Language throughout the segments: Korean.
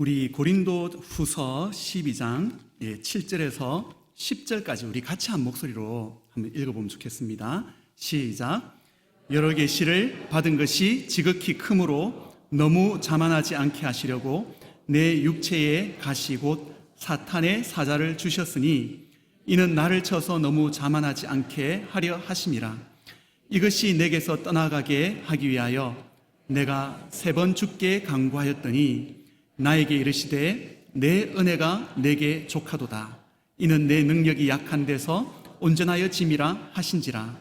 우리 고린도 후서 12장 7절에서 10절까지 우리 같이 한 목소리로 한번 읽어보면 좋겠습니다. 시작. 여러 계시를 받은 것이 지극히 크므로 너무 자만하지 않게 하시려고 내 육체에 가시 곧 사탄의 사자를 주셨으니 이는 나를 쳐서 너무 자만하지 않게 하려 하심이라. 이것이 내게서 떠나가게 하기 위하여 내가 3번 주께 간구하였더니 나에게 이르시되 내 은혜가 내게 족하도다. 이는 내 능력이 약한 데서 온전하여 짐이라 하신지라.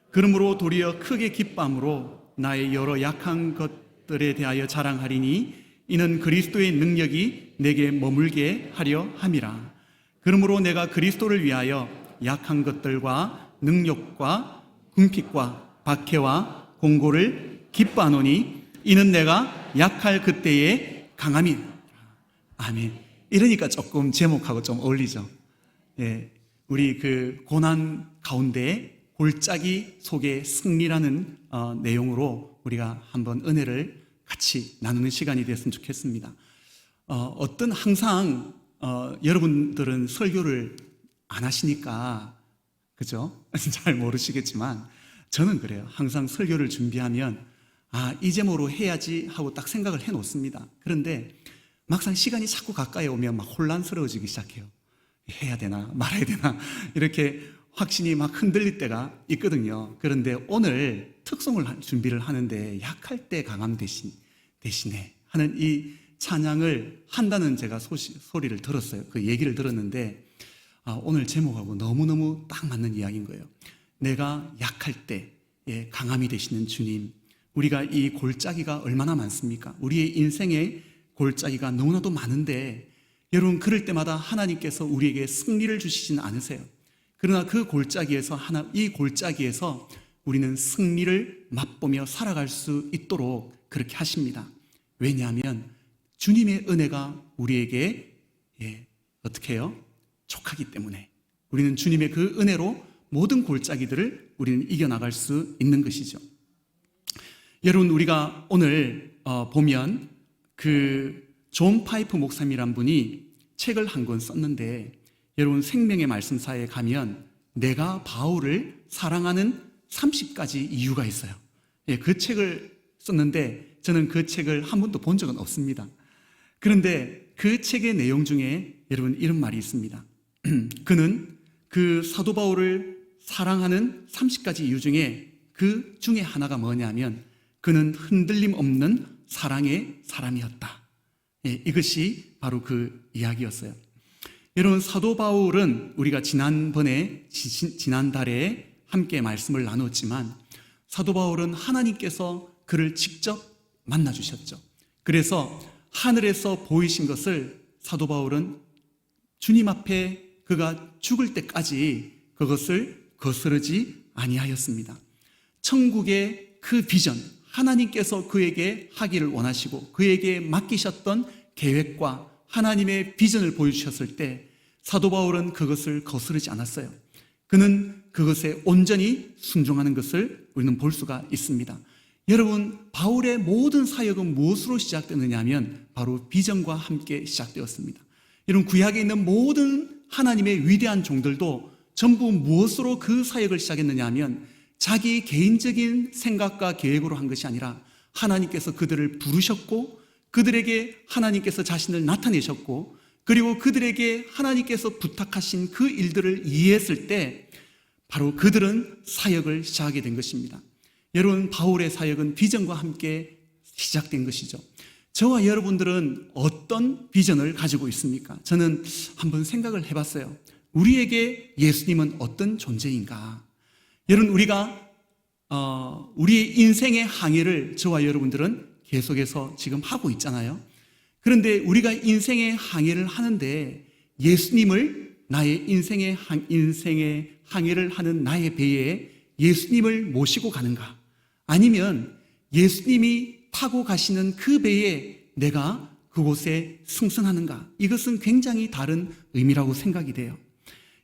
그러므로 도리어 크게 기뻐함으로 나의 여러 약한 것들에 대하여 자랑하리니 이는 그리스도의 능력이 내게 머물게 하려 함이라. 그러므로 내가 그리스도를 위하여 약한 것들과 능력과 궁핍과 박해와 공고를 기뻐하노니 이는 내가 약할 그때에 강함이. 아멘. 이러니까 조금 제목하고 좀 어울리죠. 예, 우리 그 고난 가운데 골짜기 속의 승리라는 내용으로 우리가 한번 은혜를 같이 나누는 시간이 됐으면 좋겠습니다. 어떤 항상 여러분들은 설교를 안 하시니까 그죠? 잘 모르시겠지만 저는 그래요. 항상 설교를 준비하면 이 제목으로 해야지 하고 딱 생각을 해 놓습니다. 그런데 막상 시간이 자꾸 가까이 오면 막 혼란스러워지기 시작해요. 해야 되나 말아야 되나 이렇게 확신이 막 흔들릴 때가 있거든요. 그런데 오늘 특송을 준비를 하는데 약할 때 강함 대신에 하는 이 찬양을 한다는 제가 소리를 들었어요. 그 얘기를 들었는데 오늘 제목하고 너무너무 딱 맞는 이야기인 거예요. 내가 약할 때 강함이 되시는 주님. 우리가 이 골짜기가 얼마나 많습니까? 우리의 인생에 골짜기가 너무나도 많은데 여러분 그럴 때마다 하나님께서 우리에게 승리를 주시진 않으세요. 그러나 그 골짜기에서 이 골짜기에서 우리는 승리를 맛보며 살아갈 수 있도록 그렇게 하십니다. 왜냐하면 주님의 은혜가 우리에게 어떻게 해요? 족하기 때문에 우리는 주님의 그 은혜로 모든 골짜기들을 우리는 이겨나갈 수 있는 것이죠. 여러분 우리가 오늘 보면 그 존 파이프 목사님이란 분이 책을 한 권 썼는데 여러분 생명의 말씀사에 가면 내가 바울을 사랑하는 30가지 이유가 있어요. 그 책을 썼는데 저는 그 책을 한 번도 본 적은 없습니다. 그런데 그 책의 내용 중에 여러분 이런 말이 있습니다. 그는 그 사도 바울을 사랑하는 30가지 이유 중에 그 중에 하나가 뭐냐면 그는 흔들림 없는 사랑의 사람이었다. 이것이 바로 그 이야기였어요. 여러분 사도 바울은 우리가 지난달에 함께 말씀을 나눴지만 사도 바울은 하나님께서 그를 직접 만나 주셨죠. 그래서 하늘에서 보이신 것을 사도 바울은 주님 앞에 그가 죽을 때까지 그것을 거스르지 아니하였습니다. 천국의 그 비전, 하나님께서 그에게 하기를 원하시고 그에게 맡기셨던 계획과 하나님의 비전을 보여주셨을 때 사도 바울은 그것을 거스르지 않았어요. 그는 그것에 온전히 순종하는 것을 우리는 볼 수가 있습니다. 여러분 바울의 모든 사역은 무엇으로 시작되느냐 하면 바로 비전과 함께 시작되었습니다. 여러분 구약에 있는 모든 하나님의 위대한 종들도 전부 무엇으로 그 사역을 시작했느냐 하면 자기 개인적인 생각과 계획으로 한 것이 아니라 하나님께서 그들을 부르셨고 그들에게 하나님께서 자신을 나타내셨고 그리고 그들에게 하나님께서 부탁하신 그 일들을 이해했을 때 바로 그들은 사역을 시작하게 된 것입니다. 여러분 바울의 사역은 비전과 함께 시작된 것이죠. 저와 여러분들은 어떤 비전을 가지고 있습니까? 저는 한번 생각을 해봤어요. 우리에게 예수님은 어떤 존재인가? 여러분 우리가 우리의 인생의 항해를 저와 여러분들은 계속해서 지금 하고 있잖아요. 그런데 우리가 인생의 항해를 하는데 예수님을 나의 인생의 항해를 하는 나의 배에 예수님을 모시고 가는가? 아니면 예수님이 타고 가시는 그 배에 내가 그곳에 승선하는가? 이것은 굉장히 다른 의미라고 생각이 돼요.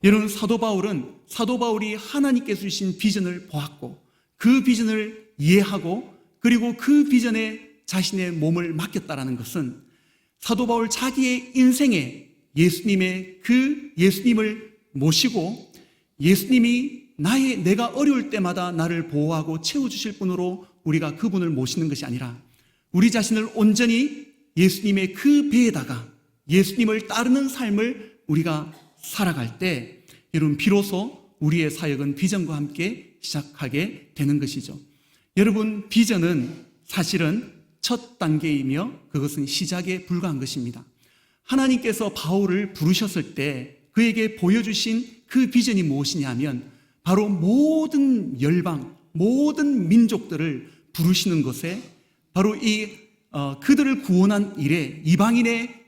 여러분 사도 바울이 하나님께서 주신 비전을 보았고 그 비전을 이해하고 그리고 그 비전에 자신의 몸을 맡겼다라는 것은 사도 바울 자기의 인생에 예수님을 모시고 예수님이 내가 어려울 때마다 나를 보호하고 채워주실 분으로 우리가 그분을 모시는 것이 아니라 우리 자신을 온전히 예수님의 그 배에다가 예수님을 따르는 삶을 우리가 살아갈 때 여러분 비로소 우리의 사역은 비전과 함께 시작하게 되는 것이죠. 여러분 비전은 사실은 첫 단계이며 그것은 시작에 불과한 것입니다. 하나님께서 바울을 부르셨을 때 그에게 보여주신 그 비전이 무엇이냐 하면 바로 모든 열방, 모든 민족들을 부르시는 것에 바로 그들을 구원한 일에 이방인의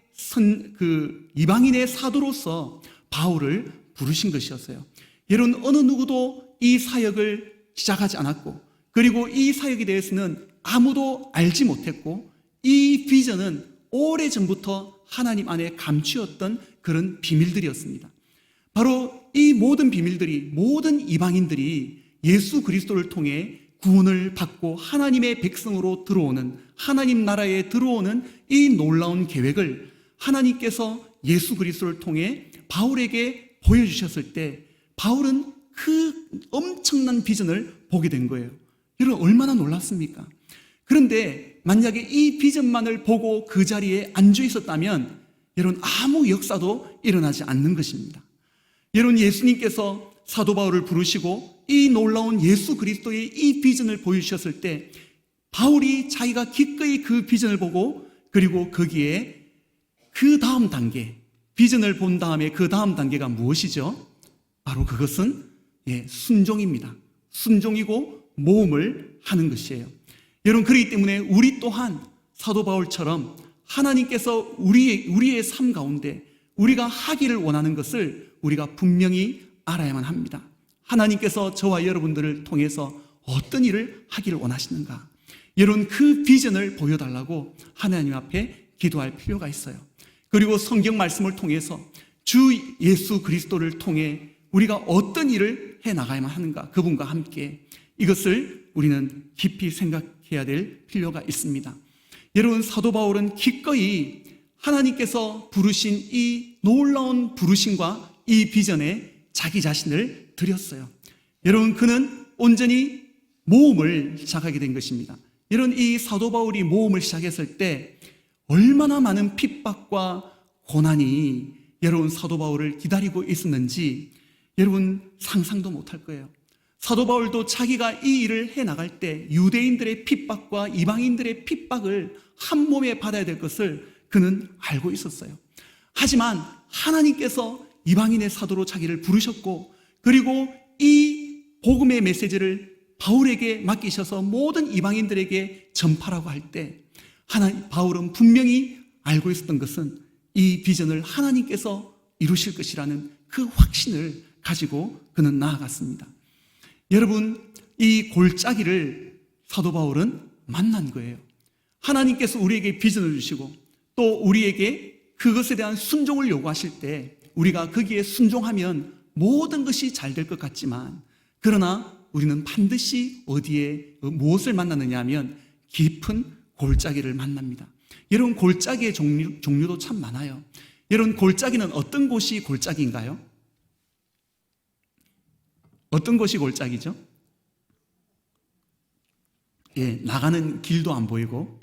사도로서 바울을 부르신 것이었어요. 여러분 어느 누구도 이 사역을 시작하지 않았고 그리고 이 사역에 대해서는 아무도 알지 못했고 이 비전은 오래전부터 하나님 안에 감추었던 그런 비밀들이었습니다. 바로 이 모든 비밀들이 모든 이방인들이 예수 그리스도를 통해 구원을 받고 하나님의 백성으로 들어오는 하나님 나라에 들어오는 이 놀라운 계획을 하나님께서 예수 그리스도를 통해 바울에게 보여주셨을 때 바울은 그 엄청난 비전을 보게 된 거예요. 여러분 얼마나 놀랐습니까? 그런데 만약에 이 비전만을 보고 그 자리에 앉아 있었다면 여러분 아무 역사도 일어나지 않는 것입니다. 여러분 예수님께서 사도 바울을 부르시고 이 놀라운 예수 그리스도의 이 비전을 보여주셨을 때 바울이 자기가 기꺼이 그 비전을 보고 그리고 거기에 그 다음 단계 비전을 본 다음에 그 다음 단계가 무엇이죠? 바로 그것은 순종입니다. 순종이고 모험을 하는 것이에요. 여러분 그렇기 때문에 우리 또한 사도 바울처럼 하나님께서 우리의 삶 가운데 우리가 하기를 원하는 것을 우리가 분명히 알아야만 합니다. 하나님께서 저와 여러분들을 통해서 어떤 일을 하기를 원하시는가? 여러분 그 비전을 보여달라고 하나님 앞에 기도할 필요가 있어요. 그리고 성경 말씀을 통해서 주 예수 그리스도를 통해 우리가 어떤 일을 해나가야만 하는가? 그분과 함께 이것을 우리는 깊이 생각해야 될 필요가 있습니다. 여러분 사도 바울은 기꺼이 하나님께서 부르신 이 놀라운 부르심과 이 비전에 자기 자신을 드렸어요. 여러분 그는 온전히 모험을 시작하게 된 것입니다. 여러분 이 사도 바울이 모험을 시작했을 때 얼마나 많은 핍박과 고난이 여러분 사도 바울을 기다리고 있었는지 여러분 상상도 못할 거예요. 사도 바울도 자기가 이 일을 해나갈 때 유대인들의 핍박과 이방인들의 핍박을 한 몸에 받아야 될 것을 그는 알고 있었어요. 하지만 하나님께서 이방인의 사도로 자기를 부르셨고 그리고 이 복음의 메시지를 바울에게 맡기셔서 모든 이방인들에게 전파라고 할 때 바울은 분명히 알고 있었던 것은 이 비전을 하나님께서 이루실 것이라는 그 확신을 가지고 그는 나아갔습니다. 여러분 이 골짜기를 사도 바울은 만난 거예요. 하나님께서 우리에게 비전을 주시고 또 우리에게 그것에 대한 순종을 요구하실 때 우리가 거기에 순종하면 모든 것이 잘 될 것 같지만 그러나 우리는 반드시 무엇을 만나느냐 하면 깊은 골짜기를 만납니다. 여러분 골짜기의 종류도 참 많아요. 여러분 골짜기는 어떤 곳이 골짜기인가요? 어떤 곳이 골짜기죠? 나가는 길도 안 보이고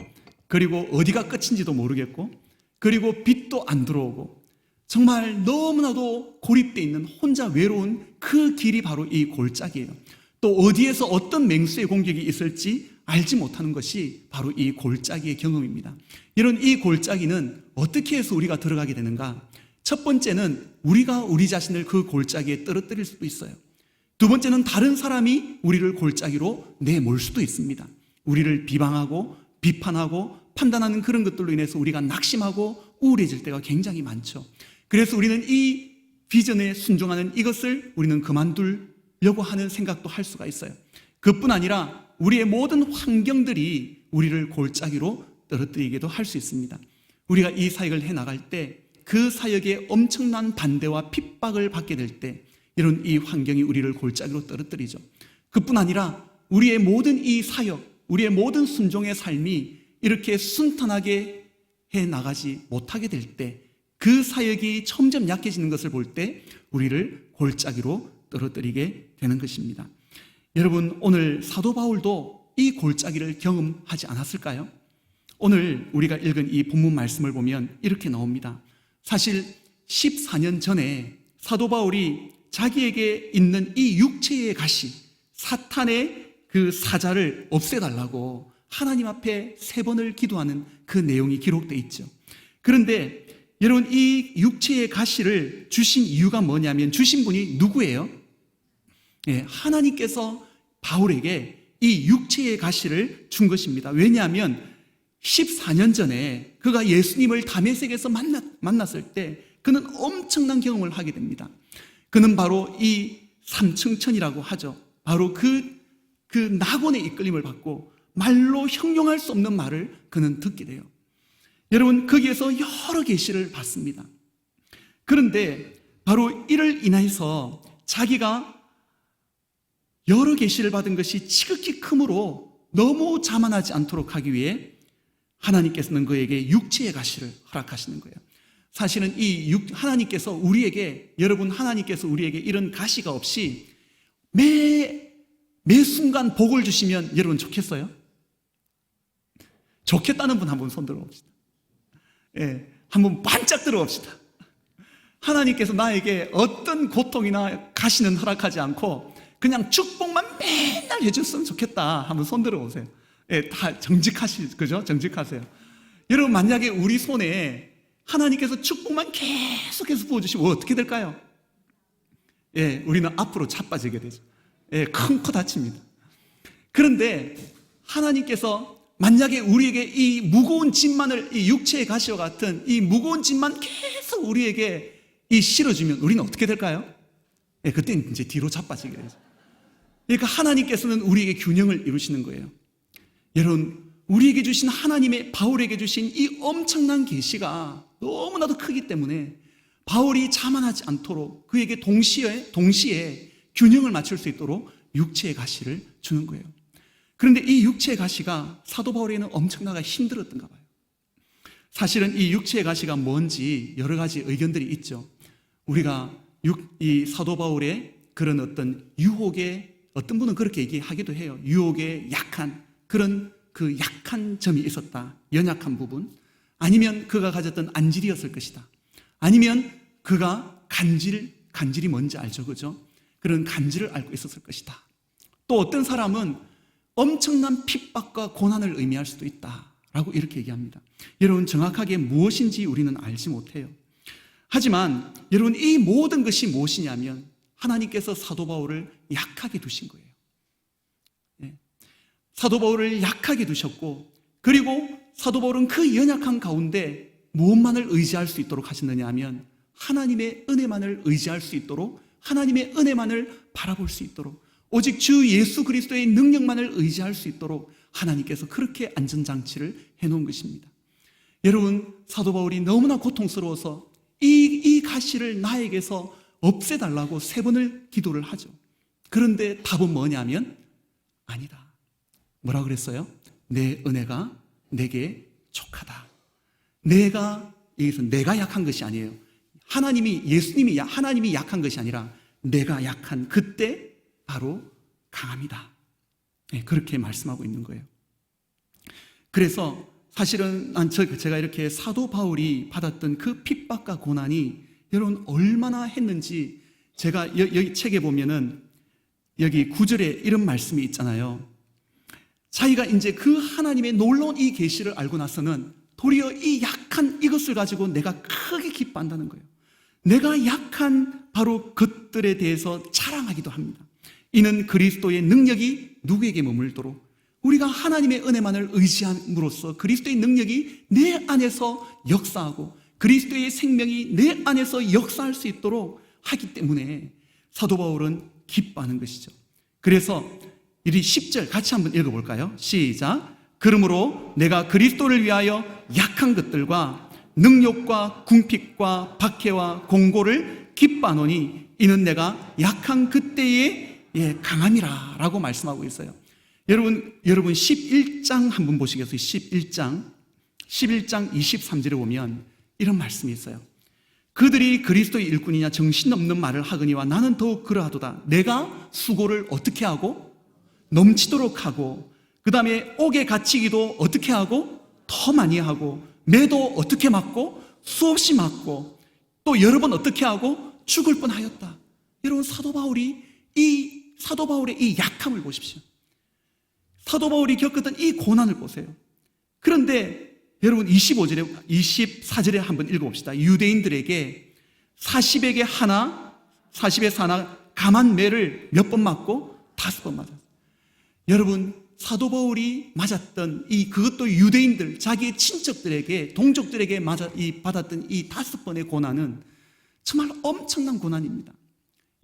그리고 어디가 끝인지도 모르겠고 그리고 빛도 안 들어오고 정말 너무나도 고립되어 있는 혼자 외로운 그 길이 바로 이 골짜기예요. 또 어디에서 어떤 맹수의 공격이 있을지 알지 못하는 것이 바로 이 골짜기의 경험입니다. 이런 이 골짜기는 어떻게 해서 우리가 들어가게 되는가? 첫 번째는 우리가 우리 자신을 그 골짜기에 떨어뜨릴 수도 있어요. 두 번째는 다른 사람이 우리를 골짜기로 내몰 수도 있습니다. 우리를 비방하고 비판하고 판단하는 그런 것들로 인해서 우리가 낙심하고 우울해질 때가 굉장히 많죠. 그래서 우리는 이 비전에 순종하는 이것을 우리는 그만두려고 하는 생각도 할 수가 있어요. 그뿐 아니라 우리의 모든 환경들이 우리를 골짜기로 떨어뜨리기도 할 수 있습니다. 우리가 이 사역을 해나갈 때 그 사역에 엄청난 반대와 핍박을 받게 될 때 이런 이 환경이 우리를 골짜기로 떨어뜨리죠. 그뿐 아니라 우리의 모든 이 사역, 우리의 모든 순종의 삶이 이렇게 순탄하게 해 나가지 못하게 될 때, 그 사역이 점점 약해지는 것을 볼 때 우리를 골짜기로 떨어뜨리게 되는 것입니다. 여러분, 오늘 사도 바울도 이 골짜기를 경험하지 않았을까요? 오늘 우리가 읽은 이 본문 말씀을 보면 이렇게 나옵니다. 사실 14년 전에 사도 바울이 자기에게 있는 이 육체의 가시, 사탄의 그 사자를 없애달라고 하나님 앞에 3번을 기도하는 그 내용이 기록되어 있죠. 그런데 여러분, 이 육체의 가시를 주신 이유가 뭐냐면, 주신 분이 누구예요? 하나님께서 바울에게 이 육체의 가시를 준 것입니다. 왜냐하면 14년 전에 그가 예수님을 다메섹에서 만났을 때 그는 엄청난 경험을 하게 됩니다. 그는 바로 이 삼층천이라고 하죠. 바로 그 낙원의 이끌림을 받고 말로 형용할 수 없는 말을 그는 듣게 돼요. 여러분, 거기에서 여러 계시를 받습니다. 그런데 바로 이를 인해서 자기가 여러 계시를 받은 것이 지극히 크므로 너무 자만하지 않도록 하기 위해 하나님께서는 그에게 육체의 가시를 허락하시는 거예요. 사실은 하나님께서 우리에게, 여러분, 하나님께서 우리에게 이런 가시가 없이 매 순간 복을 주시면 여러분 좋겠어요? 좋겠다는 분 한번 손 들어봅시다. 한번 반짝 들어봅시다. 하나님께서 나에게 어떤 고통이나 가시는 허락하지 않고 그냥 축복만 맨날 해줬으면 좋겠다. 한번 손 들어보세요. 다 그죠? 정직하세요. 여러분, 만약에 우리 손에 하나님께서 축복만 계속해서 부어주시면 어떻게 될까요? 우리는 앞으로 자빠지게 되죠. 큰 코 다칩니다. 그런데 하나님께서 만약에 우리에게 이 무거운 짐만을, 이 육체의 가시와 같은 이 무거운 짐만 계속 우리에게 실어주면 우리는 어떻게 될까요? 그때는 이제 뒤로 자빠지게 되죠. 그러니까 하나님께서는 우리에게 균형을 이루시는 거예요. 여러분, 우리에게 주신 바울에게 주신 이 엄청난 계시가 너무나도 크기 때문에 바울이 자만하지 않도록 그에게 동시에 균형을 맞출 수 있도록 육체의 가시를 주는 거예요. 그런데 이 육체의 가시가 사도 바울에게는 엄청나게 힘들었던가 봐요. 사실은 이 육체의 가시가 뭔지 여러 가지 의견들이 있죠. 우리가 이 사도 바울의 그런 어떤 유혹에, 어떤 분은 그렇게 얘기하기도 해요. 유혹에 약한 그런 그 약한 점이 있었다. 연약한 부분. 아니면 그가 가졌던 안질이었을 것이다. 아니면 그가 간질이 뭔지 알죠, 그죠? 그런 간질을 앓고 있었을 것이다. 또 어떤 사람은 엄청난 핍박과 고난을 의미할 수도 있다라고 이렇게 얘기합니다. 여러분, 정확하게 무엇인지 우리는 알지 못해요. 하지만 여러분, 이 모든 것이 무엇이냐면 하나님께서 사도 바울을 약하게 두신 거예요. 사도 바울을 약하게 두셨고, 그리고 사도 바울은 그 연약한 가운데 무엇만을 의지할 수 있도록 하셨느냐 하면 하나님의 은혜만을 의지할 수 있도록, 하나님의 은혜만을 바라볼 수 있도록, 오직 주 예수 그리스도의 능력만을 의지할 수 있도록 하나님께서 그렇게 안전장치를 해놓은 것입니다. 여러분, 사도 바울이 너무나 고통스러워서 이 가시를 나에게서 없애달라고 3번을 기도를 하죠. 그런데 답은 뭐냐면 아니다. 뭐라 그랬어요? 내 은혜가 내게 족하다. 여기서 내가 약한 것이 아니에요. 하나님이 약한 것이 아니라 내가 약한 그때 바로 강함이다. 그렇게 말씀하고 있는 거예요. 그래서 사실은 제가 이렇게 사도 바울이 받았던 그 핍박과 고난이 여러분 얼마나 했는지, 제가 여기 책에 보면은 여기 9절에 이런 말씀이 있잖아요. 자기가 이제 그 하나님의 놀라운 이 계시를 알고 나서는 도리어 이 약한 이것을 가지고 내가 크게 기뻐한다는 거예요. 내가 약한 바로 것들에 대해서 자랑하기도 합니다. 이는 그리스도의 능력이 누구에게 머물도록, 우리가 하나님의 은혜만을 의지함으로써 그리스도의 능력이 내 안에서 역사하고 그리스도의 생명이 내 안에서 역사할 수 있도록 하기 때문에 사도 바울은 기뻐하는 것이죠. 그래서 이 10절 같이 한번 읽어볼까요? 시작. 그러므로 내가 그리스도를 위하여 약한 것들과 능욕과 궁핍과 박해와 공고를 기뻐하노니 이는 내가 약한 그때에 강함이라 라고 말씀하고 있어요. 여러분 11장 한번 보시겠어요? 11장 11장 23절에 보면 이런 말씀이 있어요. 그들이 그리스도의 일꾼이냐 정신없는 말을 하거니와 나는 더욱 그러하도다. 내가 수고를 어떻게 하고 넘치도록 하고, 그 다음에 옥에 갇히기도 어떻게 하고 더 많이 하고, 매도 어떻게 맞고 수없이 맞고, 또 여러 번 어떻게 하고 죽을 뻔하였다. 여러분, 사도 바울의 이 약함을 보십시오. 사도 바울이 겪었던 이 고난을 보세요. 그런데 여러분, 24절에 한번 읽어봅시다. 유대인들에게 40에게 하나, 40에서 하나 감한 매를 몇 번 맞고 5번 맞았어요. 여러분, 사도 바울이 맞았던 그것도 유대인들, 자기의 친척들에게, 동족들에게 받았던 이 5번의 고난은 정말 엄청난 고난입니다.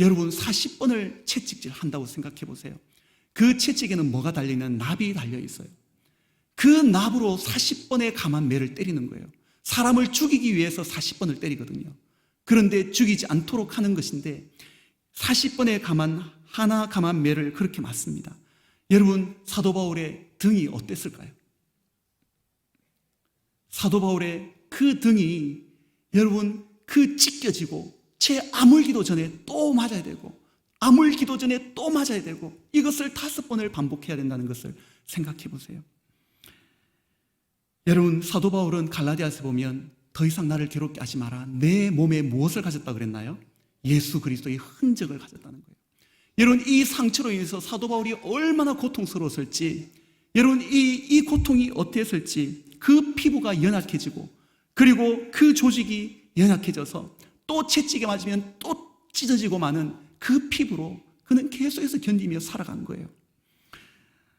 여러분, 40번을 채찍질 한다고 생각해 보세요. 그 채찍에는 뭐가 달리는 납이 달려 있어요. 그 납으로 40번의 감한 매를 때리는 거예요. 사람을 죽이기 위해서 40번을 때리거든요. 그런데 죽이지 않도록 하는 것인데 40번의 감한 매를 그렇게 맞습니다. 여러분, 사도 바울의 등이 어땠을까요? 사도 바울의 그 등이 여러분, 그 찢겨지고 채 아물기도 전에 또 맞아야 되고, 아물기도 전에 또 맞아야 되고, 이것을 5번을 반복해야 된다는 것을 생각해 보세요. 여러분, 사도 바울은 갈라디아서 보면 더 이상 나를 괴롭게 하지 마라. 내 몸에 무엇을 가졌다 그랬나요? 예수 그리스도의 흔적을 가졌다는 거예요. 여러분, 이 상처로 인해서 사도 바울이 얼마나 고통스러웠을지, 여러분, 이 고통이 어땠을지, 그 피부가 연약해지고, 그리고 그 조직이 연약해져서 또 채찍에 맞으면 또 찢어지고 마는 그 피부로 그는 계속해서 견디며 살아간 거예요.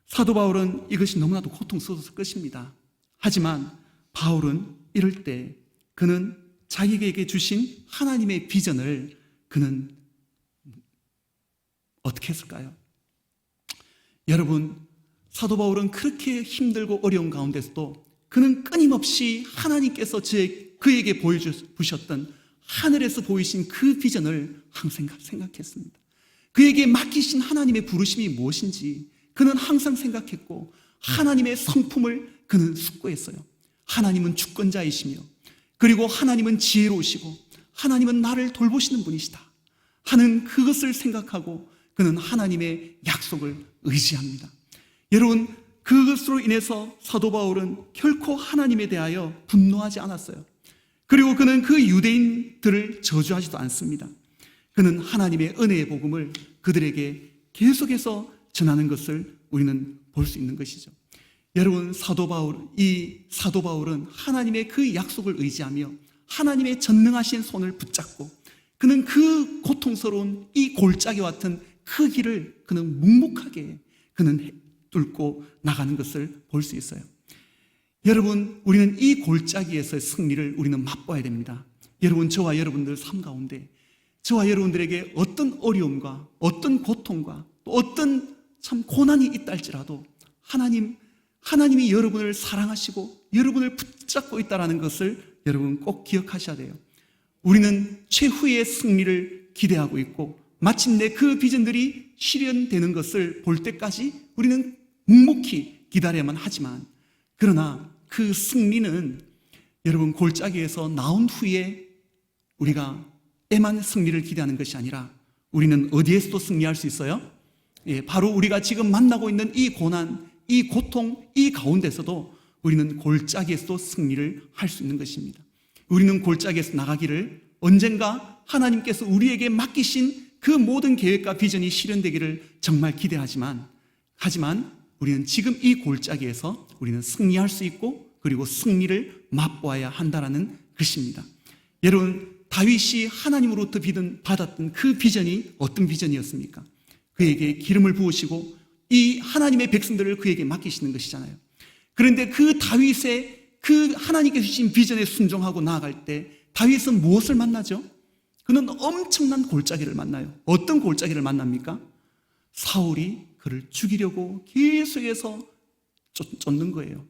사도 바울은 이것이 너무나도 고통스러웠을 것입니다. 하지만 바울은 이럴 때 그는 자기에게 주신 하나님의 비전을 그는 어떻게 했을까요? 여러분, 사도 바울은 그렇게 힘들고 어려운 가운데서도 그는 끊임없이 하나님께서 그에게 보여주셨던 하늘에서 보이신 그 비전을 항상 생각했습니다. 그에게 맡기신 하나님의 부르심이 무엇인지 그는 항상 생각했고, 하나님의 성품을 그는 숙고했어요. 하나님은 주권자이시며, 그리고 하나님은 지혜로우시고, 하나님은 나를 돌보시는 분이시다 하는 그것을 생각하고 그는 하나님의 약속을 의지합니다. 여러분, 그것으로 인해서 사도 바울은 결코 하나님에 대하여 분노하지 않았어요. 그리고 그는 그 유대인들을 저주하지도 않습니다. 그는 하나님의 은혜의 복음을 그들에게 계속해서 전하는 것을 우리는 볼 수 있는 것이죠. 여러분, 사도 바울은 하나님의 그 약속을 의지하며 하나님의 전능하신 손을 붙잡고 그는 그 고통스러운 이 골짜기와 같은 그 길을 그는 묵묵하게 그는 뚫고 나가는 것을 볼 수 있어요. 여러분, 우리는 이 골짜기에서의 승리를 우리는 맛봐야 됩니다. 여러분, 저와 여러분들 삶 가운데 저와 여러분들에게 어떤 어려움과 어떤 고통과 또 어떤 참 고난이 있다 할지라도 하나님이 여러분을 사랑하시고 여러분을 붙잡고 있다는 것을 여러분 꼭 기억하셔야 돼요. 우리는 최후의 승리를 기대하고 있고 마침내 그 비전들이 실현되는 것을 볼 때까지 우리는 묵묵히 기다려야만 하지만, 그러나 그 승리는 여러분 골짜기에서 나온 후에 우리가 때만 승리를 기대하는 것이 아니라 우리는 어디에서도 승리할 수 있어요? 바로 우리가 지금 만나고 있는 이 고난, 이 고통, 이 가운데서도 우리는 골짜기에서도 승리를 할 수 있는 것입니다. 우리는 골짜기에서 나가기를 언젠가 하나님께서 우리에게 맡기신 그 모든 계획과 비전이 실현되기를 정말 기대하지만, 하지만 우리는 지금 이 골짜기에서 우리는 승리할 수 있고 그리고 승리를 맛보아야 한다는 것입니다. 여러분, 다윗이 하나님으로부터 받았던 그 비전이 어떤 비전이었습니까? 그에게 기름을 부으시고 이 하나님의 백성들을 그에게 맡기시는 것이잖아요. 그런데 그 다윗의 그 하나님께서 주신 비전에 순종하고 나아갈 때 다윗은 무엇을 만나죠? 그는 엄청난 골짜기를 만나요. 어떤 골짜기를 만납니까? 사울이 그를 죽이려고 계속해서 쫓는 거예요.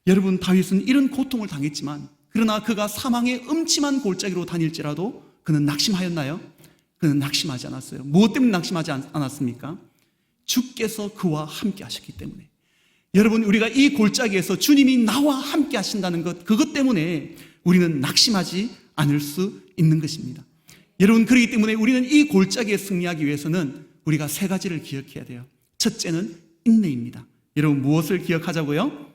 여러분, 다윗은 이런 고통을 당했지만, 그러나 그가 사망의 음침한 골짜기로 다닐지라도 그는 낙심하였나요? 그는 낙심하지 않았어요. 무엇 때문에 낙심하지 않았습니까? 주께서 그와 함께 하셨기 때문에. 여러분, 우리가 이 골짜기에서 주님이 나와 함께 하신다는 것, 그것 때문에 우리는 낙심하지 않을 수 있는 것입니다. 여러분, 그렇기 때문에 우리는 이 골짜기에 승리하기 위해서는 우리가 세 가지를 기억해야 돼요. 첫째는 인내입니다. 여러분, 무엇을 기억하자고요?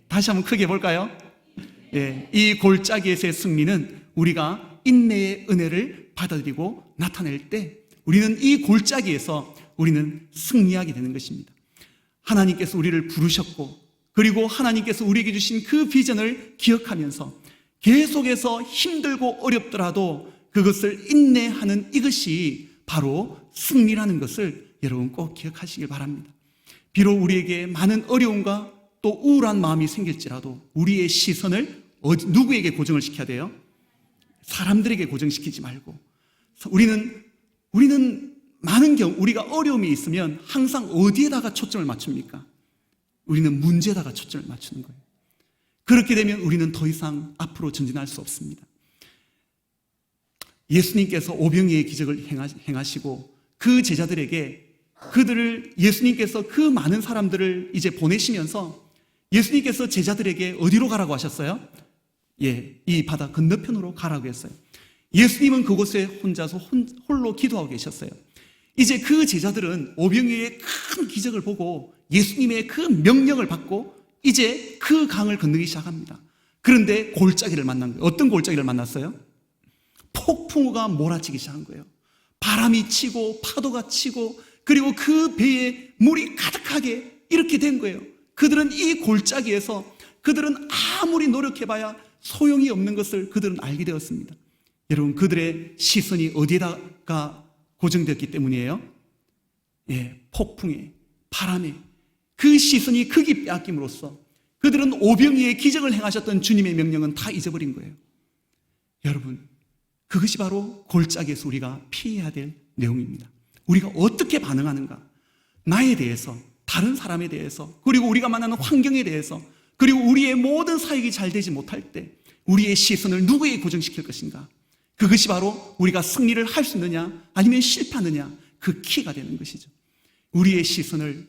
다시 한번 크게 볼까요? 이 골짜기에서의 승리는 우리가 인내의 은혜를 받아들이고 나타낼 때 우리는 이 골짜기에서 우리는 승리하게 되는 것입니다. 하나님께서 우리를 부르셨고, 그리고 하나님께서 우리에게 주신 그 비전을 기억하면서 계속해서 힘들고 어렵더라도 그것을 인내하는 이것이 바로 승리라는 것을 여러분 꼭 기억하시길 바랍니다. 비록 우리에게 많은 어려움과 또 우울한 마음이 생길지라도 우리의 시선을 누구에게 고정을 시켜야 돼요? 사람들에게 고정시키지 말고, 우리는 많은 경우 우리가 어려움이 있으면 항상 어디에다가 초점을 맞춥니까? 우리는 문제에다가 초점을 맞추는 거예요. 그렇게 되면 우리는 더 이상 앞으로 전진할 수 없습니다. 예수님께서 오병이의 기적을 행하시고 그 제자들에게 예수님께서 그 많은 사람들을 이제 보내시면서 예수님께서 제자들에게 어디로 가라고 하셨어요? 이 바다 건너편으로 가라고 했어요. 예수님은 그곳에 혼자서 홀로 기도하고 계셨어요. 이제 그 제자들은 오병이의 큰 기적을 보고 예수님의 그 명령을 받고 이제 그 강을 건너기 시작합니다. 그런데 골짜기를 만난 거예요. 어떤 골짜기를 만났어요? 폭풍우가 몰아치기 시작한 거예요. 바람이 치고 파도가 치고, 그리고 그 배에 물이 가득하게 이렇게 된 거예요. 그들은 이 골짜기에서 그들은 아무리 노력해봐야 소용이 없는 것을 그들은 알게 되었습니다. 여러분, 그들의 시선이 어디에다가 고정되었기 때문이에요? 폭풍에, 바람에 그 시선이 크게 빼앗김으로써 그들은 오병이의 기적을 행하셨던 주님의 명령은 다 잊어버린 거예요. 여러분, 그것이 바로 골짜기에서 우리가 피해야 될 내용입니다. 우리가 어떻게 반응하는가, 나에 대해서, 다른 사람에 대해서, 그리고 우리가 만나는 환경에 대해서, 그리고 우리의 모든 사역이 잘 되지 못할 때 우리의 시선을 누구에게 고정시킬 것인가, 그것이 바로 우리가 승리를 할 수 있느냐 아니면 실패하느냐, 그 키가 되는 것이죠. 우리의 시선을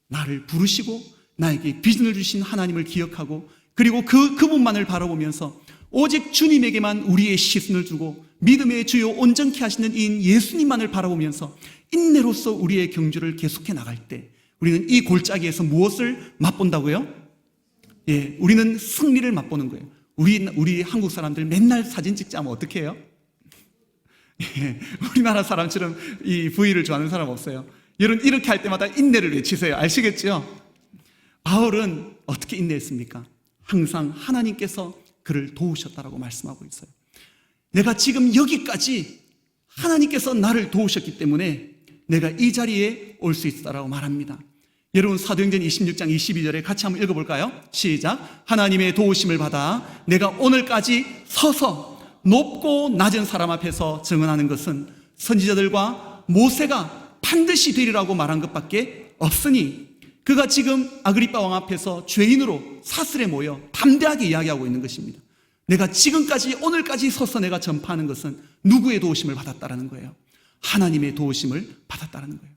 나를 부르시고 나에게 비전을 주신 하나님을 기억하고, 그리고 그분만을 바라보면서 오직 주님에게만 우리의 시선을 두고 믿음의 주요 온전케 하시는 이인 예수님만을 바라보면서 인내로서 우리의 경주를 계속해 나갈 때 우리는 이 골짜기에서 무엇을 맛본다고요? 우리는 승리를 맛보는 거예요. 우리 한국 사람들 맨날 사진 찍자 하면 어떻게 해요? 우리나라 사람처럼 이 V를 좋아하는 사람 없어요. 여러분, 이렇게 할 때마다 인내를 외치세요. 아시겠죠? 바울은 어떻게 인내했습니까? 항상 하나님께서 그를 도우셨다라고 말씀하고 있어요. 내가 지금 여기까지 하나님께서 나를 도우셨기 때문에 내가 이 자리에 올 수 있다라고 말합니다. 여러분, 사도행전 26장 22절에 같이 한번 읽어볼까요? 시작. 하나님의 도우심을 받아 내가 오늘까지 서서 높고 낮은 사람 앞에서 증언하는 것은 선지자들과 모세가 반드시 되리라고 말한 것밖에 없으니, 그가 지금 아그리빠 왕 앞에서 죄인으로 사슬에 모여 담대하게 이야기하고 있는 것입니다. 내가 지금까지 오늘까지 서서 내가 전파하는 것은 누구의 도우심을 받았다라는 거예요? 하나님의 도우심을 받았다라는 거예요.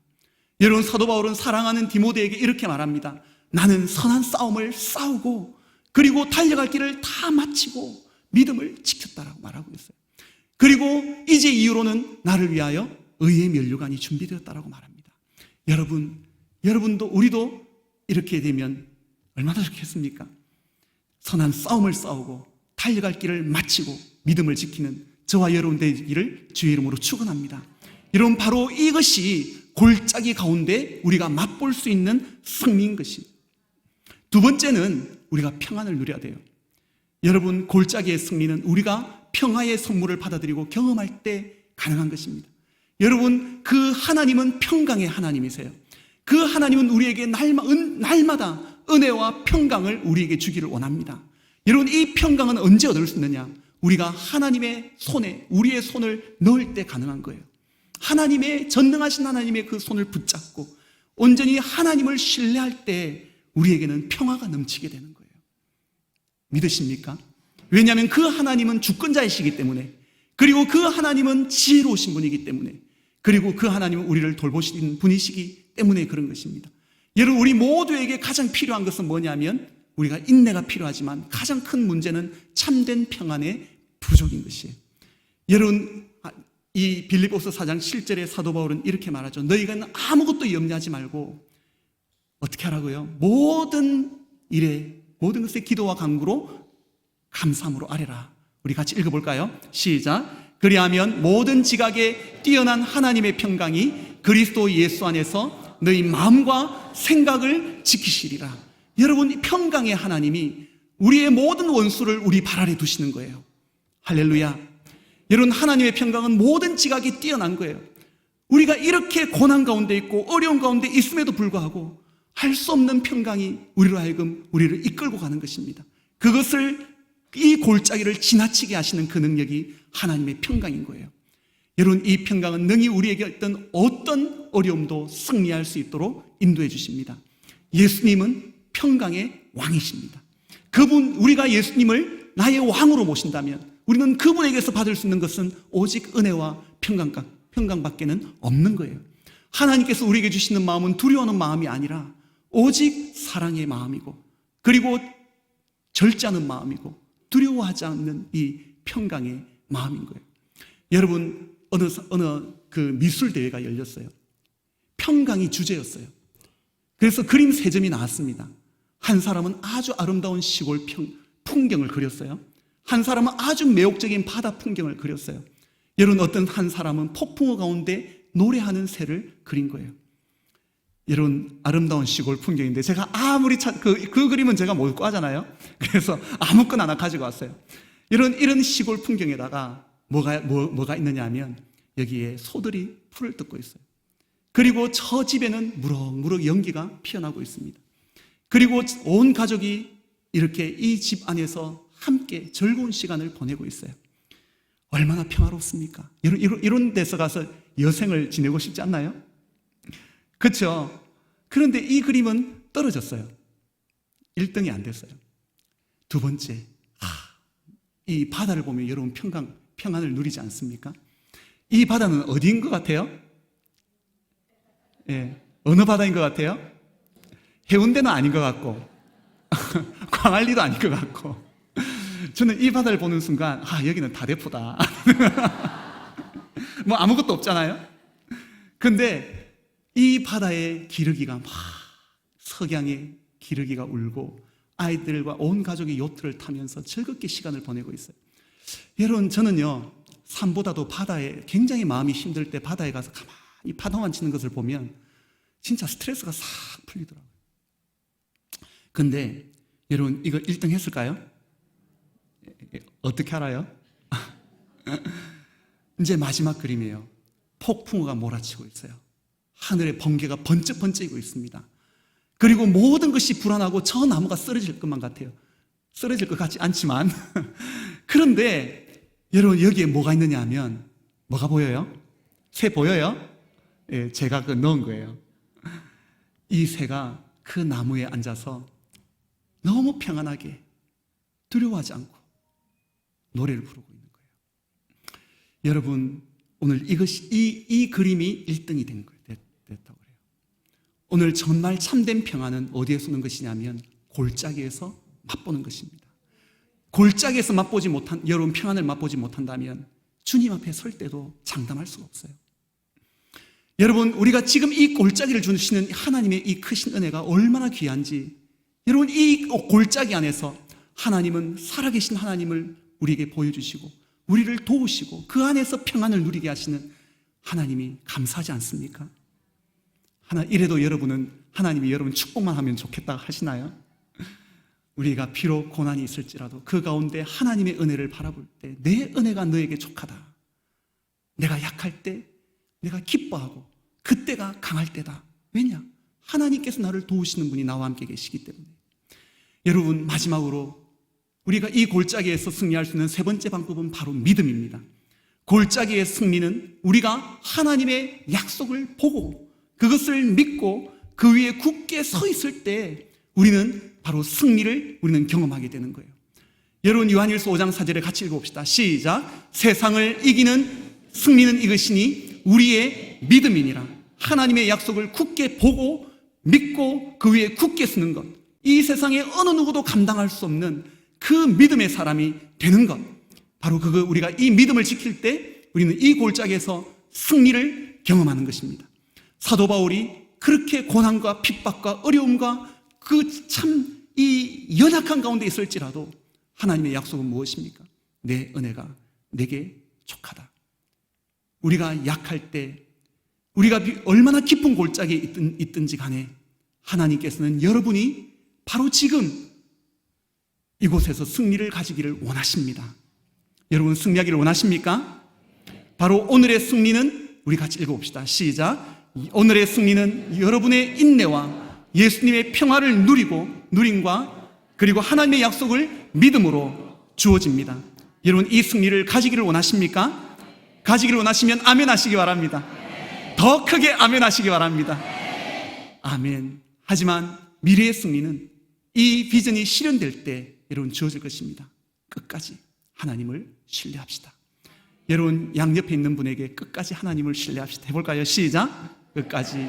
여러분, 사도 바울은 사랑하는 디모데에게 이렇게 말합니다. 나는 선한 싸움을 싸우고 그리고 달려갈 길을 다 마치고 믿음을 지켰다라고 말하고 있어요. 그리고 이제 이후로는 나를 위하여 의의 면류관이 준비되었다라고 말합니다. 여러분도 우리도 이렇게 되면 얼마나 좋겠습니까? 선한 싸움을 싸우고 달려갈 길을 마치고 믿음을 지키는 저와 여러분 되기를 주의 이름으로 축원합니다. 여러분, 바로 이것이 골짜기 가운데 우리가 맛볼 수 있는 승리인 것입니다. 두 번째는 우리가 평안을 누려야 돼요. 여러분, 골짜기의 승리는 우리가 평화의 선물을 받아들이고 경험할 때 가능한 것입니다. 여러분, 그 하나님은 평강의 하나님이세요. 그 하나님은 우리에게 날마다 은혜와 평강을 우리에게 주기를 원합니다. 여러분, 이 평강은 언제 얻을 수 있느냐? 우리가 하나님의 손에 우리의 손을 넣을 때 가능한 거예요. 하나님의 전능하신 하나님의 그 손을 붙잡고 온전히 하나님을 신뢰할 때 우리에게는 평화가 넘치게 되는 거예요. 믿으십니까? 왜냐하면 그 하나님은 주권자이시기 때문에, 그리고 그 하나님은 지혜로우신 분이기 때문에, 그리고 그 하나님은 우리를 돌보시는 분이시기 때문에 그런 것입니다. 여러분, 우리 모두에게 가장 필요한 것은 뭐냐면 우리가 인내가 필요하지만 가장 큰 문제는 참된 평안의 부족인 것이에요. 여러분, 이 빌립보서 4장 7절에 사도 바울은 이렇게 말하죠. 너희가 아무것도 염려하지 말고 어떻게 하라고요? 모든 일에 모든 것에 기도와 간구로 감사함으로 아뢰라. 우리 같이 읽어볼까요? 시작. 그리하면 모든 지각에 뛰어난 하나님의 평강이 그리스도 예수 안에서 너희 마음과 생각을 지키시리라. 여러분, 이 평강의 하나님이 우리의 모든 원수를 우리 발 아래 두시는 거예요. 할렐루야. 여러분, 하나님의 평강은 모든 지각이 뛰어난 거예요. 우리가 이렇게 고난 가운데 있고 어려운 가운데 있음에도 불구하고 할 수 없는 평강이 우리로 하여금 우리를 이끌고 가는 것입니다. 그것을, 이 골짜기를 지나치게 하시는 그 능력이 하나님의 평강인 거예요. 여러분, 이 평강은 능히 우리에게 어떤 어려움도 승리할 수 있도록 인도해 주십니다. 예수님은 평강의 왕이십니다. 그분, 우리가 예수님을 나의 왕으로 모신다면 우리는 그분에게서 받을 수 있는 것은 오직 은혜와 평강밖에는 없는 거예요. 하나님께서 우리에게 주시는 마음은 두려워하는 마음이 아니라 오직 사랑의 마음이고, 그리고 절제하는 마음이고, 두려워하지 않는 이 평강의 마음인 거예요. 여러분, 어느 그 미술 대회가 열렸어요. 평강이 주제였어요. 그래서 그림 3점이 나왔습니다. 한 사람은 아주 아름다운 시골 풍경을 그렸어요. 한 사람은 아주 매혹적인 바다 풍경을 그렸어요. 여러분, 어떤 한 사람은 폭풍우 가운데 노래하는 새를 그린 거예요. 여러분, 아름다운 시골 풍경인데 제가 아무리 그 그림은 제가 못 구하잖아요. 그래서 아무거나 하나 가지고 왔어요. 이런 시골 풍경에다가 뭐가 있느냐 하면 여기에 소들이 풀을 뜯고 있어요. 그리고 저 집에는 무럭무럭 연기가 피어나고 있습니다. 그리고 온 가족이 이렇게 이 집 안에서 함께 즐거운 시간을 보내고 있어요. 얼마나 평화롭습니까? 이런 데서 가서 여생을 지내고 싶지 않나요? 그렇죠? 그런데 이 그림은 떨어졌어요. 1등이 안 됐어요. 두 번째, 이 바다를 보면 여러분 평안을 누리지 않습니까? 이 바다는 어디인 것 같아요? 예, 어느 바다인 것 같아요? 해운대는 아닌 것 같고 광안리도 아닌 것 같고, 저는 이 바다를 보는 순간 여기는 다대포다. 뭐 아무것도 없잖아요. 근데 이 바다에 기러기가 막, 석양에 기러기가 울고 아이들과 온 가족이 요트를 타면서 즐겁게 시간을 보내고 있어요. 여러분, 저는요, 산보다도 바다에 굉장히 마음이 힘들 때 바다에 가서 가만히 파도만 치는 것을 보면 진짜 스트레스가 싹 풀리더라고요. 근데 여러분, 이거 1등 했을까요? 어떻게 알아요? 이제 마지막 그림이에요. 폭풍우가 몰아치고 있어요. 하늘에 번개가 번쩍번쩍이고 있습니다. 그리고 모든 것이 불안하고 저 나무가 쓰러질 것만 같아요. 쓰러질 것 같지 않지만 그런데 여러분, 여기에 뭐가 있느냐 하면 뭐가 보여요? 새 보여요? 예, 제가 넣은 거예요. 이 새가 그 나무에 앉아서 너무 평안하게 두려워하지 않고 노래를 부르고 있는 거예요. 여러분, 오늘 이 그림이 1등이 된 거예요. 됐다고 그래요. 오늘 정말 참된 평안은 어디에서 오는 것이냐면 골짜기에서 맛보는 것입니다. 골짜기에서 여러분 평안을 맛보지 못한다면 주님 앞에 설 때도 장담할 수가 없어요. 여러분, 우리가 지금 이 골짜기를 주시는 하나님의 이 크신 은혜가 얼마나 귀한지, 여러분, 이 골짜기 안에서 하나님은 살아계신 하나님을 우리에게 보여주시고 우리를 도우시고 그 안에서 평안을 누리게 하시는 하나님이 감사하지 않습니까? 이래도 여러분은 하나님이 여러분 축복만 하면 좋겠다 하시나요? 우리가 비록 고난이 있을지라도 그 가운데 하나님의 은혜를 바라볼 때 내 은혜가 너에게 족하다. 내가 약할 때 내가 기뻐하고 그때가 강할 때다. 왜냐? 하나님께서 나를 도우시는 분이 나와 함께 계시기 때문에. 여러분, 마지막으로 우리가 이 골짜기에서 승리할 수 있는 세 번째 방법은 바로 믿음입니다. 골짜기의 승리는 우리가 하나님의 약속을 보고 그것을 믿고 그 위에 굳게 서 있을 때 우리는 바로 승리를 우리는 경험하게 되는 거예요. 여러분, 요한일서 5장 4절에 같이 읽어봅시다. 시작. 세상을 이기는 승리는 이것이니 우리의 믿음이니라. 하나님의 약속을 굳게 보고 믿고 그 위에 굳게 서는 것, 이 세상에 어느 누구도 감당할 수 없는 그 믿음의 사람이 되는 것, 바로 그거 우리가 이 믿음을 지킬 때 우리는 이 골짜기에서 승리를 경험하는 것입니다. 사도 바울이 그렇게 고난과 핍박과 어려움과 그 참 이 연약한 가운데 있을지라도 하나님의 약속은 무엇입니까? 내 은혜가 내게 족하다. 우리가 약할 때, 우리가 얼마나 깊은 골짜기에 있든지 간에 하나님께서는 여러분이 바로 지금 이곳에서 승리를 가지기를 원하십니다. 여러분 승리하기를 원하십니까? 바로 오늘의 승리는 우리 같이 읽어봅시다. 시작. 오늘의 승리는 여러분의 인내와 예수님의 평화를 누림과 그리고 하나님의 약속을 믿음으로 주어집니다. 여러분 이 승리를 가지기를 원하십니까? 가지기를 원하시면 아멘 하시기 바랍니다. 더 크게 아멘 하시기 바랍니다. 아멘. 하지만 미래의 승리는 이 비전이 실현될 때 여러분 주어질 것입니다. 끝까지 하나님을 신뢰합시다. 여러분 양옆에 있는 분에게 끝까지 하나님을 신뢰합시다. 해볼까요? 시작. 끝까지.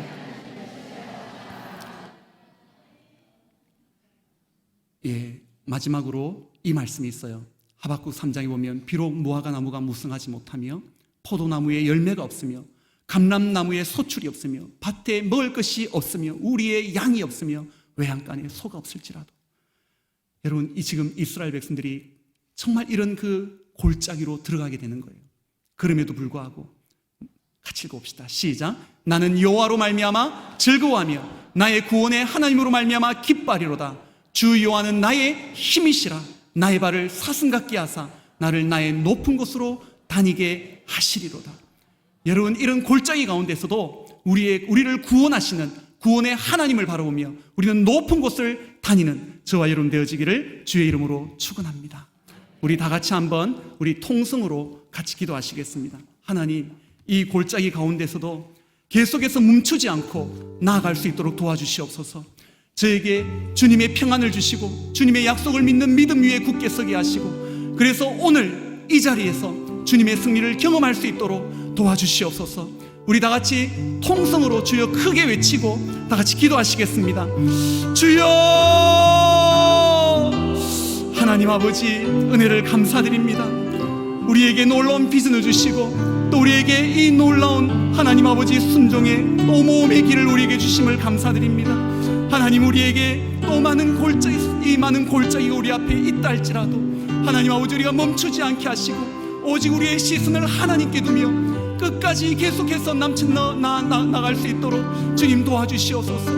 예, 마지막으로 이 말씀이 있어요. 하박국 3장에 보면 비록 무화과 나무가 무성하지 못하며 포도나무에 열매가 없으며 감람나무에 소출이 없으며 밭에 먹을 것이 없으며 우리의 양이 없으며 외양간에 소가 없을지라도, 여러분 이 지금 이스라엘 백성들이 정말 이런 그 골짜기로 들어가게 되는 거예요. 그럼에도 불구하고 같이 읽어봅시다. 시작. 나는 여호와로 말미암아 즐거워하며 나의 구원의 하나님으로 말미암아 기뻐하리로다. 주 여호와는 나의 힘이시라. 나의 발을 사슴 같게 하사 나를 나의 높은 곳으로 다니게 하시리로다. 여러분 이런 골짜기 가운데서도 우리를 구원하시는 구원의 하나님을 바라보며 우리는 높은 곳을 다니는 저와 여러분 되어지기를 주의 이름으로 축원합니다. 우리 다 같이 한번 우리 통성으로 같이 기도하시겠습니다. 하나님, 이 골짜기 가운데서도 계속해서 멈추지 않고 나아갈 수 있도록 도와주시옵소서. 저에게 주님의 평안을 주시고 주님의 약속을 믿는 믿음 위에 굳게 서게 하시고, 그래서 오늘 이 자리에서 주님의 승리를 경험할 수 있도록 도와주시옵소서. 우리 다 같이 통성으로 주여 크게 외치고 다 같이 기도하시겠습니다. 주여, 하나님 아버지 은혜를 감사드립니다. 우리에게 놀라운 비전을 주시고 또 우리에게 이 놀라운 하나님 아버지 순종의 또 모험의 길을 우리에게 주심을 감사드립니다. 하나님 우리에게 또 많은 골짜기가 우리 앞에 있다 할지라도 하나님 아버지 우리가 멈추지 않게 하시고 오직 우리의 시선을 하나님께 두며 끝까지 계속해서 나갈 수 있도록 주님 도와주시옵소서.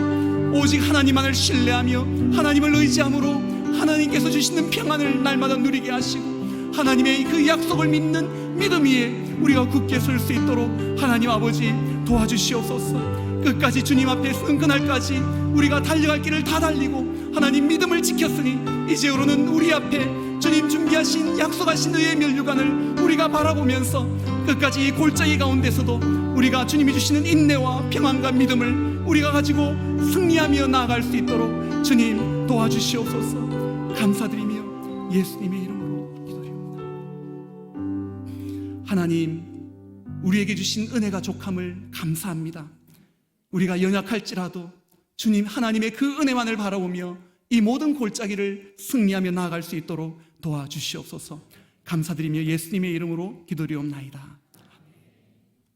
오직 하나님만을 신뢰하며 하나님을 의지함으로 하나님께서 주시는 평안을 날마다 누리게 하시고 하나님의 그 약속을 믿는 믿음 위에 우리가 굳게 설 수 있도록 하나님 아버지 도와주시옵소서. 끝까지 주님 앞에 서는 그날까지 우리가 달려갈 길을 다 달리고 하나님 믿음을 지켰으니 이제로는 우리 앞에 주님 준비하신 약속하신 의의 면류관을 우리가 바라보면서 끝까지 이 골짜기 가운데서도 우리가 주님이 주시는 인내와 평안과 믿음을 우리가 가지고 승리하며 나아갈 수 있도록 주님 도와주시옵소서. 감사드리며 예수님의 이름으로 기도드립니다. 하나님, 우리에게 주신 은혜가 족함을 감사합니다. 우리가 연약할지라도 주님 하나님의 그 은혜만을 바라보며 이 모든 골짜기를 승리하며 나아갈 수 있도록 도와주시옵소서. 감사드리며 예수님의 이름으로 기도드리옵나이다.